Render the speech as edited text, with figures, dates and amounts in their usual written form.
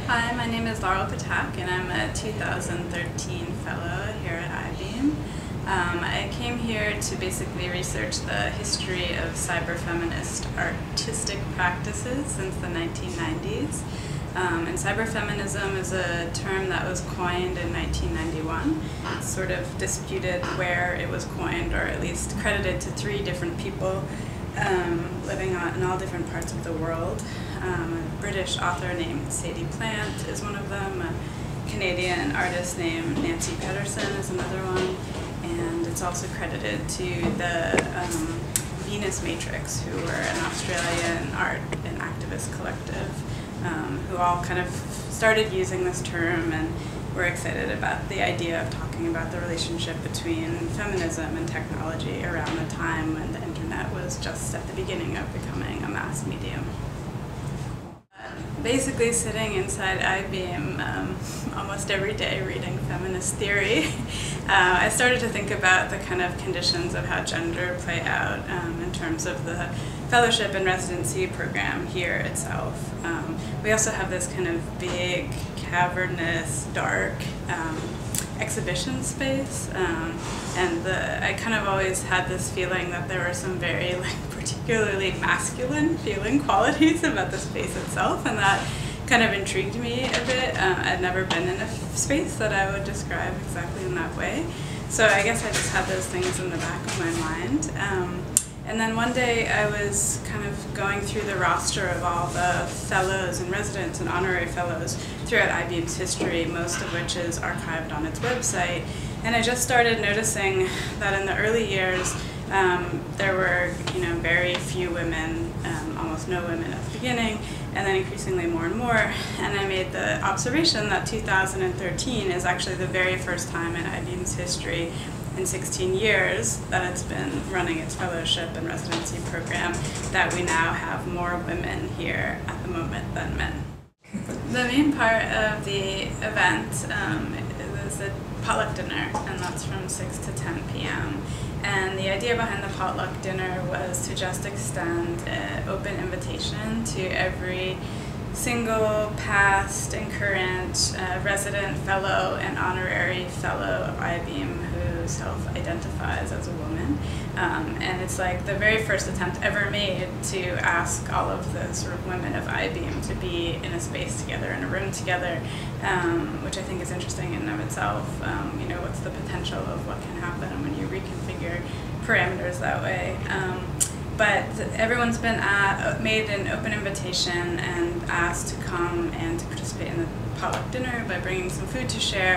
Hi, my name is Laurel Patak and I'm a 2013 fellow here at IBEAM. I came here to basically research the history of cyberfeminist artistic practices since the 1990s. And cyberfeminism is a term that was coined in 1991. It's sort of disputed where it was coined, or at least credited to three different people living in all different parts of the world. A British author named Sadie Plant is one of them. A Canadian artist named Nancy Pedersen is another one. And it's also credited to the Venus Matrix, who were an Australian art and activist collective who all kind of started using this term and were excited about the idea of talking about the relationship between feminism and technology around the time when the internet was just at the beginning of becoming a mass medium. Basically sitting inside IBEAM almost every day reading feminist theory, I started to think about the kind of conditions of how gender play out in terms of the fellowship and residency program here itself. We also have this kind of big, cavernous, dark exhibition space, and I kind of always had this feeling that there were some very particularly masculine feeling qualities about the space itself, and that kind of intrigued me a bit. I'd never been in a space that I would describe exactly in that way, so I guess I just had those things in the back of my mind. And then one day I was kind of going through the roster of all the fellows and residents and honorary fellows throughout IBEAM's history, most of which is archived on its website. And I just started noticing that in the early years there were very few women, almost no women at the beginning, and then increasingly more and more. And I made the observation that 2013 is actually the very first time in IBEAM's history in 16 years that it's been running its fellowship and residency program that we now have more women here at the moment than men. The main part of the event is a potluck dinner, and that's from 6 to 10 p.m. And the idea behind the potluck dinner was to just extend an open invitation to every single past and current resident fellow and honorary fellow of IBEAM who self-identifies as a woman. And it's like the very first attempt ever made to ask all of the sort of women of IBEAM to be in a space together, in a room together, which I think is interesting in and of itself. What's the potential of what can happen when you reconfigure parameters that way. But everyone's been made an open invitation and asked to come and to participate in the potluck dinner by bringing some food to share.